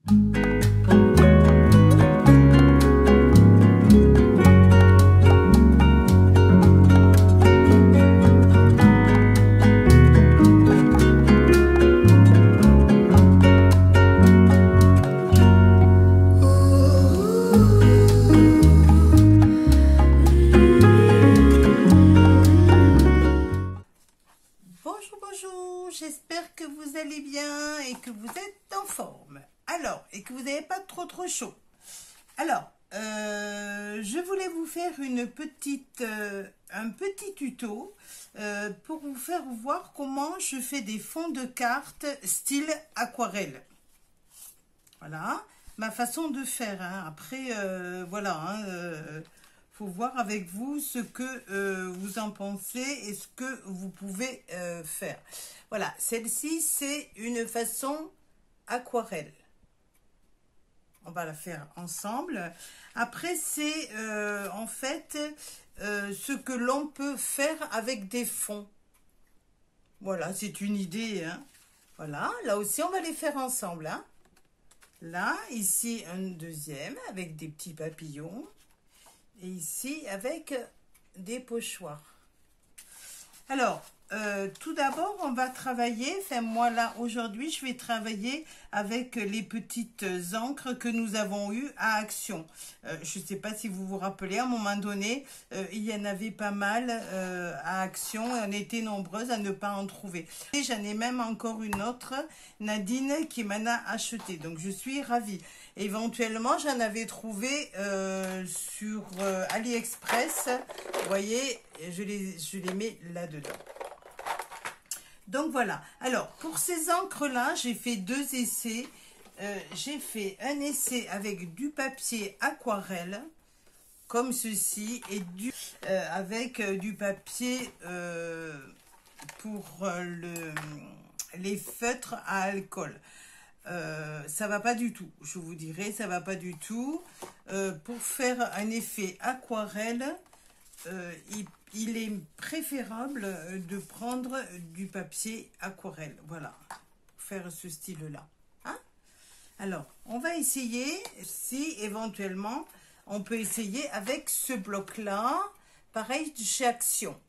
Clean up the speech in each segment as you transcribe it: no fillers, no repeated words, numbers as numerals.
Bonjour, j'espère que vous allez bien et que vous êtes en forme. Alors, et que vous n'avez pas trop chaud. Alors, je voulais vous faire un petit tuto pour vous faire voir comment je fais des fonds de cartes style aquarelle. Voilà, ma façon de faire. Hein. Après, voilà, faut voir avec vous ce que vous en pensez et ce que vous pouvez faire. Voilà, celle-ci, c'est une façon aquarelle. On va la faire ensemble. Après, c'est en fait ce que l'on peut faire avec des fonds. Voilà, c'est une idée. Hein. Voilà, là aussi, on va les faire ensemble. Hein. Là, ici, un deuxième avec des petits papillons. Et ici, avec des pochoirs. Alors, tout d'abord, on va travailler, enfin moi là, aujourd'hui, je vais travailler avec les petites encres que nous avons eues à Action. Je ne sais pas si vous vous rappelez, à un moment donné, il y en avait pas mal à Action, et on était nombreuses à ne pas en trouver. Et j'en ai même encore une autre, Nadine, qui m'en a acheté, donc je suis ravie. Éventuellement, j'en avais trouvé sur AliExpress, vous voyez, je les mets là-dedans. Donc voilà, alors pour ces encres-là, j'ai fait 2 essais. J'ai fait un essai avec du papier aquarelle, comme ceci, et avec du papier pour les feutres à alcool. Ça va pas du tout, je vous dirai, ça va pas du tout. Pour faire un effet aquarelle, il est préférable de prendre du papier aquarelle, voilà, pour faire ce style-là. Hein? Alors, on va essayer, si éventuellement, on peut essayer avec ce bloc-là, pareil de chez Action.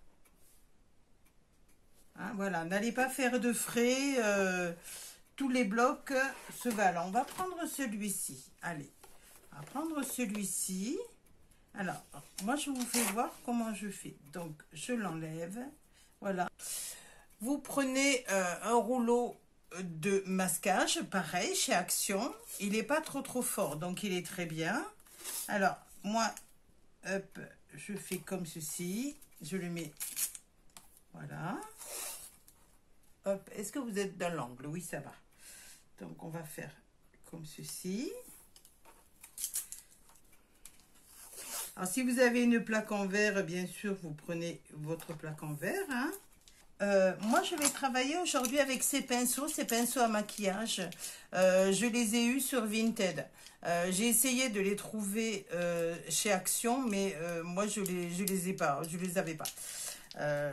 Hein, voilà, n'allez pas faire de frais, tous les blocs se valent. On va prendre celui-ci, allez, on va prendre celui-ci. Alors, moi, je vous fais voir comment je fais. Donc, je l'enlève. Voilà. Vous prenez un rouleau de masquage, pareil, chez Action. Il n'est pas trop fort, donc il est très bien. Alors, moi, hop, je fais comme ceci. Je le mets, voilà. Hop, est-ce que vous êtes dans l'angle? Oui, ça va. Donc, on va faire comme ceci. Alors, si vous avez une plaque en verre, bien sûr, vous prenez votre plaque en verre. Hein. Moi, je vais travailler aujourd'hui avec ces pinceaux à maquillage. Je les ai eus sur Vinted. J'ai essayé de les trouver chez Action, mais moi, je les avais pas.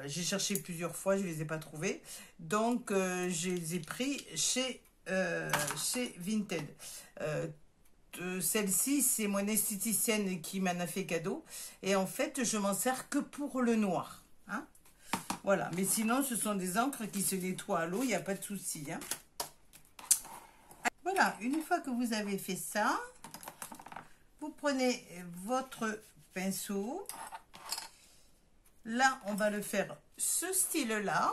J'ai cherché plusieurs fois, je les ai pas trouvés. Donc, je les ai pris chez Vinted. Celle-ci, c'est mon esthéticienne qui m'en a fait cadeau. Et en fait, je m'en sers que pour le noir. Hein. Voilà, mais sinon, ce sont des encres qui se nettoient à l'eau, il n'y a pas de souci. Hein. Voilà, une fois que vous avez fait ça, vous prenez votre pinceau. Là, on va le faire ce style-là.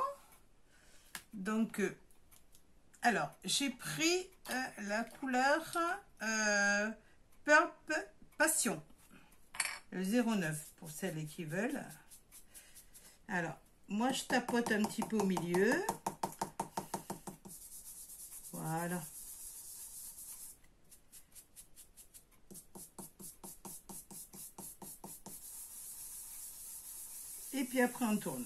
Donc, alors, j'ai pris la couleur Purple Passion, le 09 pour celles qui veulent. Alors, moi, je tapote un petit peu au milieu. Voilà. Et puis après, on tourne.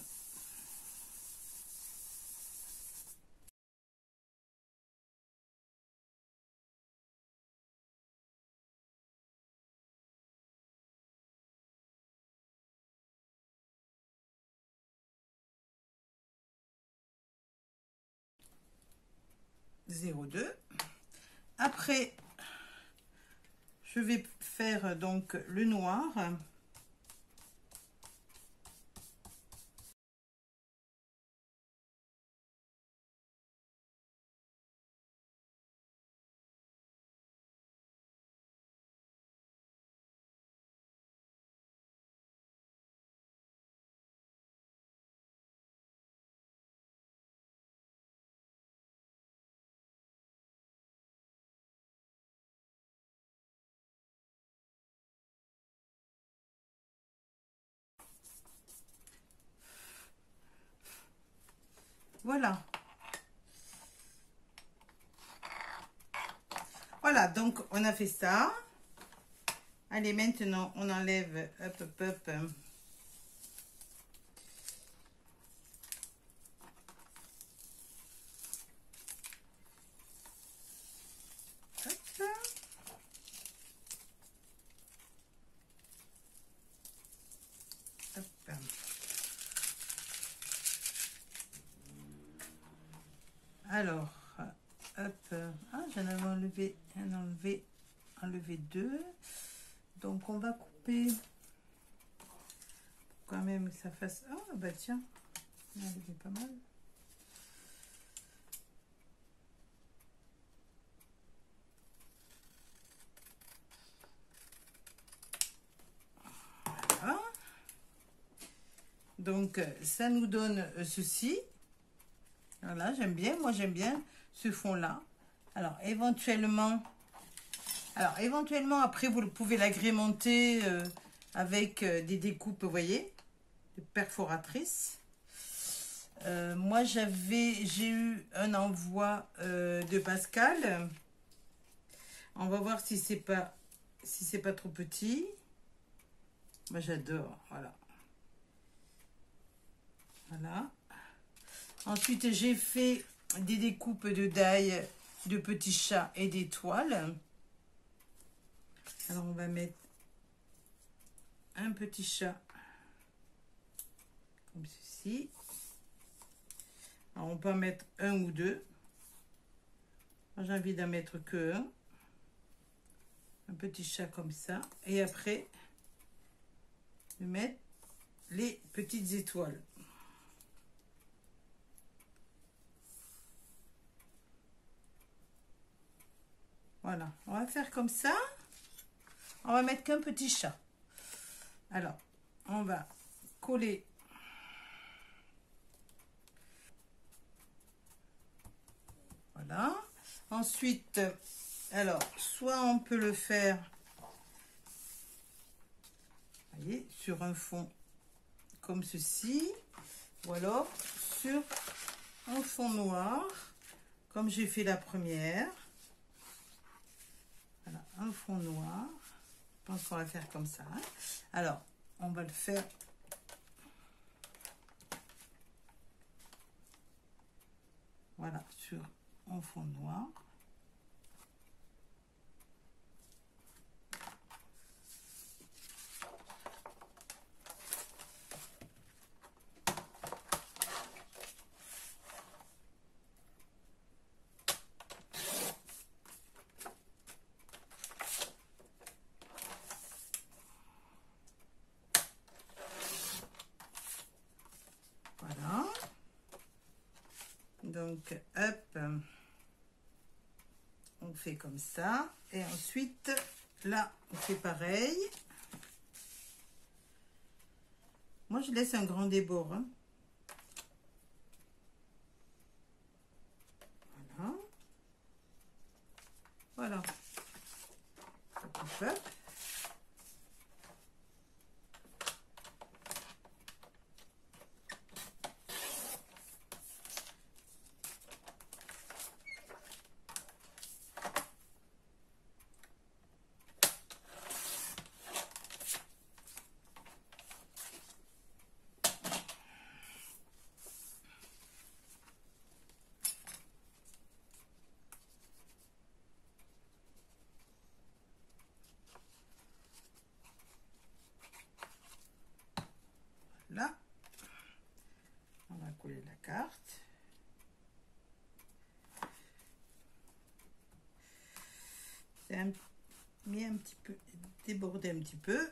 « 02 ». Après, je vais faire donc le noir. Voilà. Voilà, donc on a fait ça. Allez, maintenant on enlève, hop, hop, hop. Hop. Hop. Alors, hop, ah, j'en avais enlevé deux. Donc, on va couper pour quand même que ça fasse. Ah, bah tiens, on a enlevé pas mal. Voilà. Donc, ça nous donne ceci. Voilà, j'aime bien. Moi, j'aime bien ce fond-là. Alors, éventuellement, après, vous pouvez l'agrémenter avec des découpes, vous voyez, de perforatrices. Moi, j'ai eu un envoi de Pascal. On va voir si c'est pas trop petit. Moi, j'adore. Voilà. Voilà. Ensuite, j'ai fait des découpes de die de petits chats et d'étoiles. Alors, on va mettre un petit chat comme ceci. Alors, on peut en mettre un ou deux. J'ai envie d'en mettre que un. Un petit chat comme ça. Et après, je vais mettre les petites étoiles. Voilà, on va faire comme ça. On va mettre qu'un petit chat. Alors, on va coller. Voilà. Ensuite, alors, soit on peut le faire, vous voyez, sur un fond comme ceci, ou alors sur un fond noir, comme j'ai fait la première. Voilà, un fond noir. Je pense qu'on va faire comme ça. Alors, on va le faire. Voilà, sur un fond noir. Voilà. Donc, hop, on fait comme ça. Et ensuite, là, on fait pareil. Moi, je laisse un grand débord. Hein. Voilà. Voilà. Hop, hop. Là, on va coller la carte. C'est mis un petit peu, débordé un petit peu.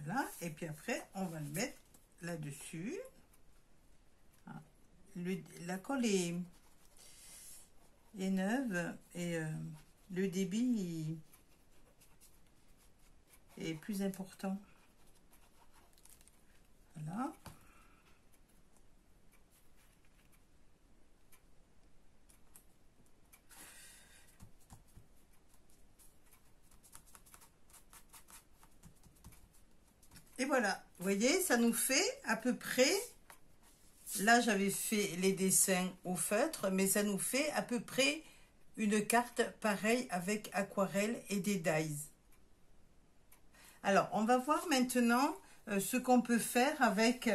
Voilà, et puis après, on va le mettre là-dessus. La colle est neuve et le débit est plus important. Voilà. Et voilà, vous voyez, ça nous fait à peu près, là j'avais fait les dessins au feutre, mais ça nous fait à peu près une carte pareille avec aquarelle et des dies. Alors, on va voir maintenant ce qu'on peut faire avec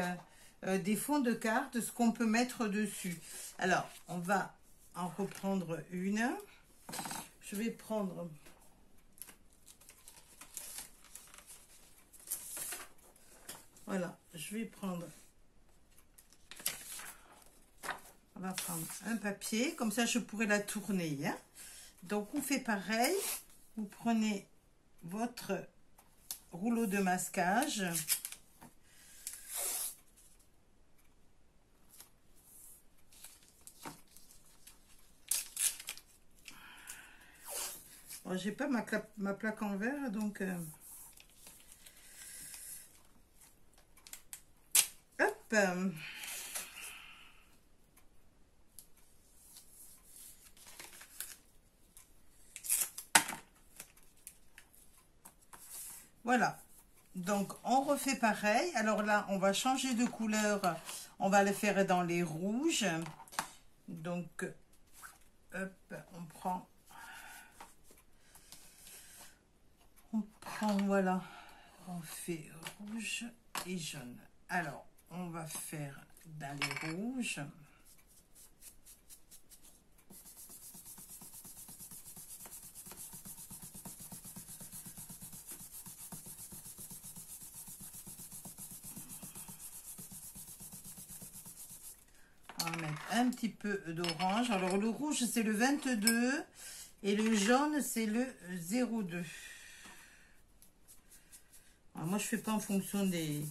des fonds de cartes, ce qu'on peut mettre dessus. Alors, on va en reprendre une. Je vais prendre... Voilà, je vais prendre... On va prendre un papier, comme ça je pourrais la tourner. Hein. Donc, on fait pareil. Vous prenez votre rouleau de masquage. Bon, j'ai pas ma plaque en verre, donc... Hop. Voilà. Donc, on refait pareil. Alors là, on va changer de couleur. On va le faire dans les rouges. Donc, hop, on prend, voilà. On fait rouge et jaune. Alors, on va faire dans les rouges. On va mettre un petit peu d'orange. Alors, le rouge, c'est le 22 et le jaune, c'est le 02. Alors, moi, je fais pas en fonction des...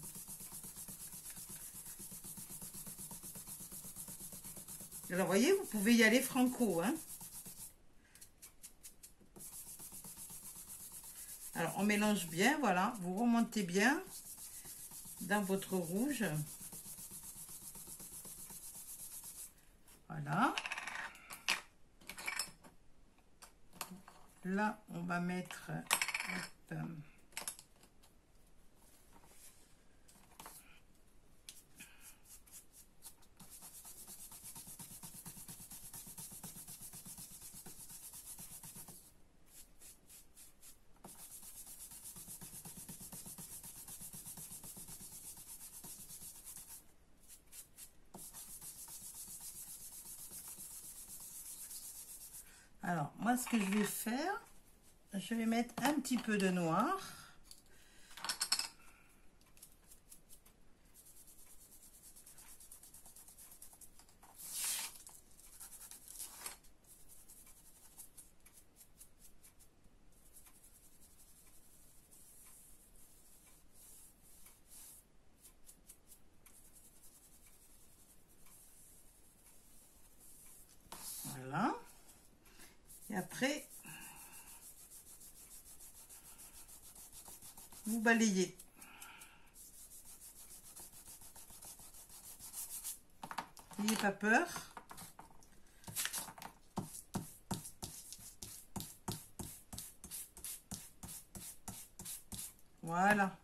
Alors, vous voyez, vous pouvez y aller franco, hein. Alors, on mélange bien, voilà. Vous remontez bien dans votre rouge. Voilà. Là, on va mettre... Hop, alors, moi, ce que je vais faire, je vais mettre un petit peu de noir. Voilà. Et après, vous balayez. N'ayez pas peur. Voilà.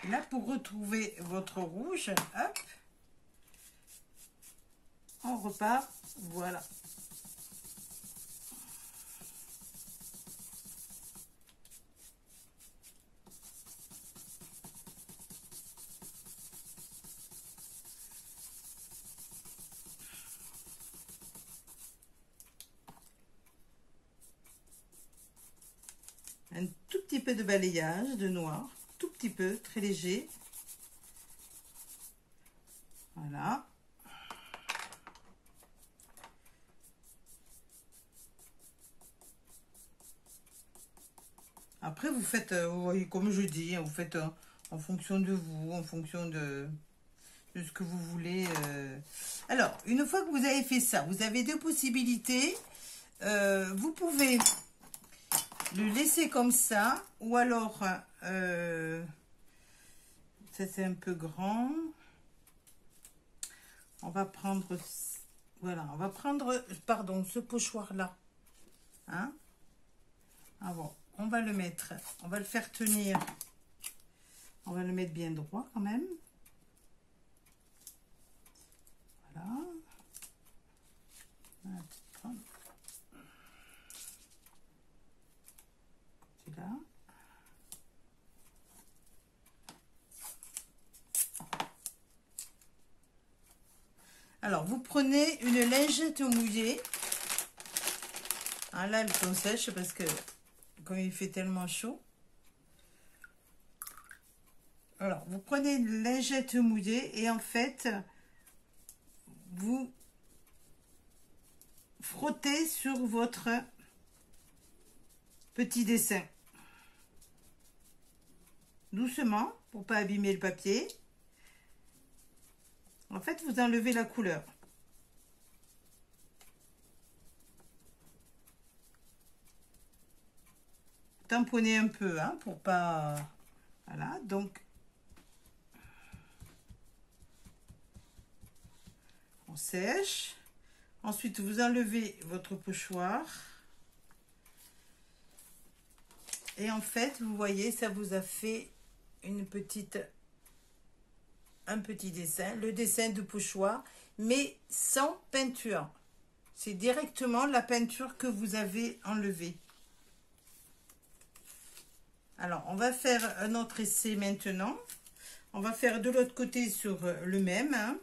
Et là, pour retrouver votre rouge, hop, on repart. Voilà. Un tout petit peu de balayage de noir, tout petit peu, très léger. Voilà. Voilà. Après, vous faites, vous voyez, comme je dis, vous faites en fonction de vous, en fonction de ce que vous voulez. Alors, une fois que vous avez fait ça, vous avez deux possibilités. Vous pouvez le laisser comme ça, ou alors, ça c'est un peu grand. On va prendre, voilà, on va prendre, pardon, ce pochoir-là. Hein? Ah bon, on va le mettre, on va le faire tenir. On va le mettre bien droit quand même. Voilà. Là. Alors, vous prenez une lingette mouillée. Ah, là, elles sont sèches parce que quand il fait tellement chaud. Alors, vous prenez une lingette mouillée et en fait, vous frottez sur votre petit dessin. Doucement, pour pas abîmer le papier. En fait, vous enlevez la couleur. Tamponnez un peu, hein, pour pas... Voilà, donc... On sèche. Ensuite, vous enlevez votre pochoir. Et en fait, vous voyez, ça vous a fait un petit dessin. Le dessin de pochoir, mais sans peinture. C'est directement la peinture que vous avez enlevée. Alors, on va faire un autre essai maintenant. On va faire de l'autre côté sur le même. Hein.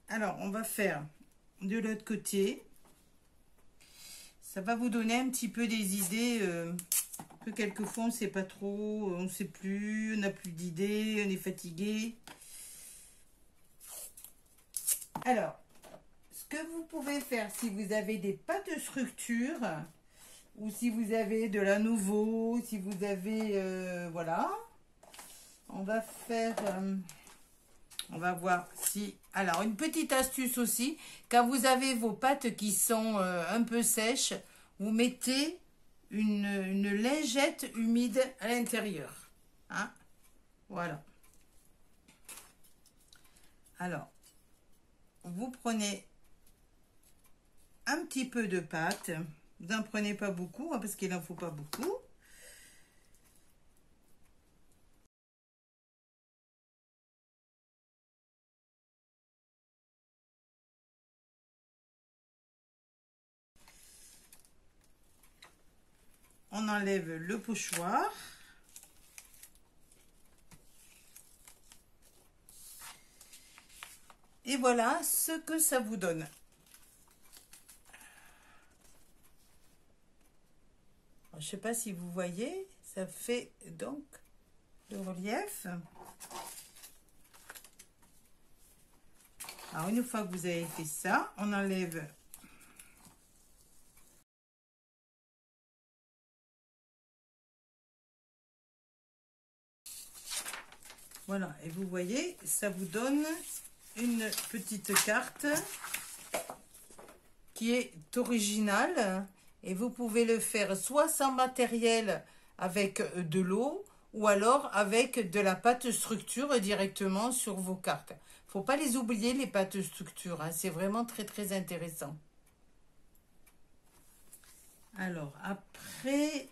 Alors, on va faire de l'autre côté. Ça va vous donner un petit peu des idées que quelquefois on ne sait pas trop, on ne sait plus, on n'a plus d'idées, on est fatigué. Alors, ce que vous pouvez faire si vous avez des pâtes de structure ou si vous avez de la nouveau, si vous avez, voilà, on va faire... on va voir si... Alors, une petite astuce aussi. Quand vous avez vos pâtes qui sont un peu sèches, vous mettez une lingette humide à l'intérieur. Hein? Voilà. Alors, vous prenez un petit peu de pâte. Vous n'en prenez pas beaucoup, hein, parce qu'il n'en faut pas beaucoup. On enlève le pochoir. Et voilà ce que ça vous donne. Je ne sais pas si vous voyez, ça fait donc le relief. Alors, une fois que vous avez fait ça, on enlève voilà, et vous voyez, ça vous donne une petite carte qui est originale et vous pouvez le faire soit sans matériel avec de l'eau ou alors avec de la pâte structure directement sur vos cartes. Faut pas les oublier, les pâtes structure, hein, c'est vraiment très très intéressant. Alors après,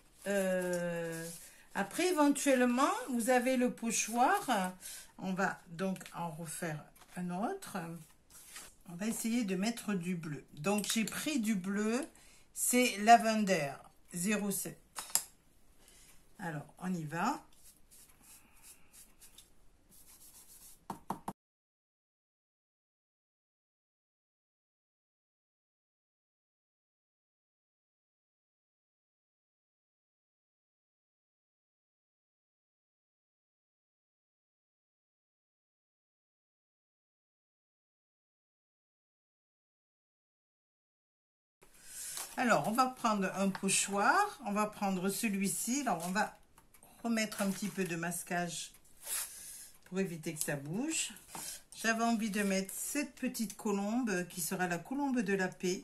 après éventuellement vous avez le pochoir. On va donc en refaire un autre. On va essayer de mettre du bleu. Donc j'ai pris du bleu, c'est Lavender 07. Alors on y va. Alors, on va prendre un pochoir. On va prendre celui-ci. Alors, on va remettre un petit peu de masquage pour éviter que ça bouge. J'avais envie de mettre cette petite colombe qui sera la colombe de la paix.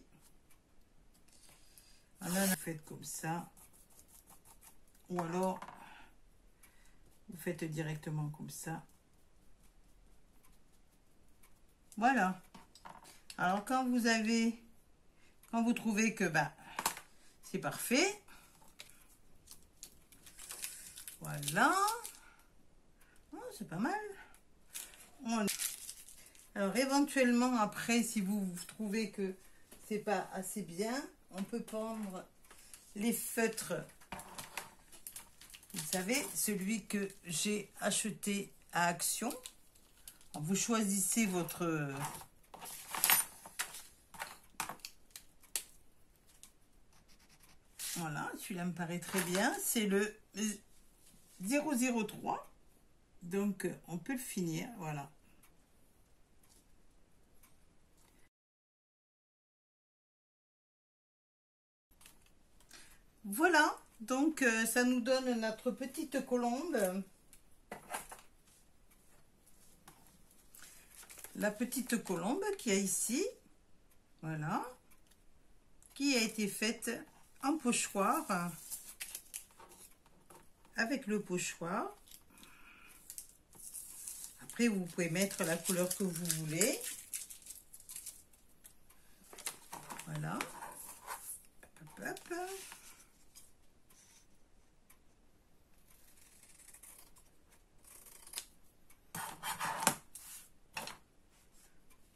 Voilà, vous faites comme ça. Ou alors, vous faites directement comme ça. Voilà. Alors, quand vous trouvez que c'est parfait. Voilà. Oh, c'est pas mal. Alors, éventuellement, après, si vous trouvez que c'est pas assez bien, on peut prendre les feutres. Vous savez, celui que j'ai acheté à Action. Vous choisissez votre... Voilà, celui-là me paraît très bien. C'est le 003. Donc, on peut le finir. Voilà. Voilà. Donc, ça nous donne notre petite colombe. La petite colombe qu'il y a ici. Voilà. Qui a été faite en pochoir. Avec le pochoir. Après, vous pouvez mettre la couleur que vous voulez. Voilà. Hop, hop, hop.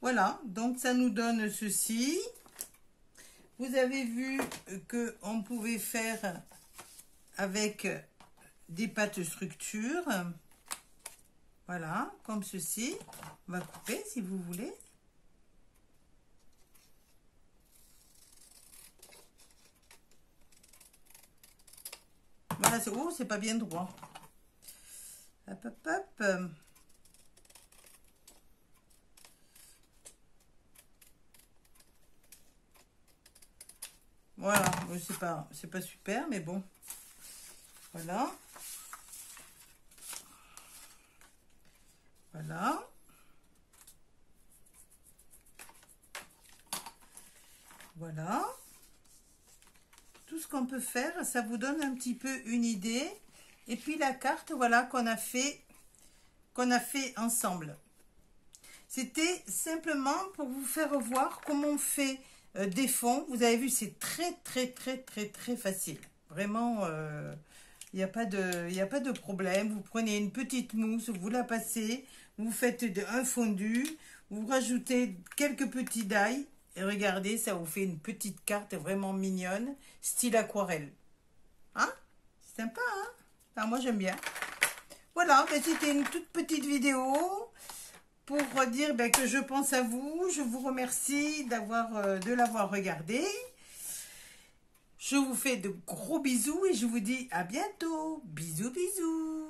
Voilà, donc ça nous donne ceci. Vous avez vu qu'on pouvait faire avec des pâtes structure. Voilà, comme ceci. On va couper si vous voulez. Voilà, c'est pas bien droit. Hop, hop, hop. Voilà, c'est pas super, mais bon. Voilà. Voilà. Voilà. Tout ce qu'on peut faire, ça vous donne un petit peu une idée. Et puis la carte, voilà, qu'on a fait ensemble. C'était simplement pour vous faire voir comment on fait des fonds. Vous avez vu, c'est très facile. Vraiment, il n'y a pas de problème. Vous prenez une petite mousse, vous la passez, vous faites un fondu, vous rajoutez quelques petits die et regardez, ça vous fait une petite carte vraiment mignonne, style aquarelle. Hein? C'est sympa, hein? Enfin, moi, j'aime bien. Voilà, c'était une toute petite vidéo pour dire que je pense à vous. Je vous remercie de l'avoir regardé. Je vous fais de gros bisous et je vous dis à bientôt. Bisous, bisous.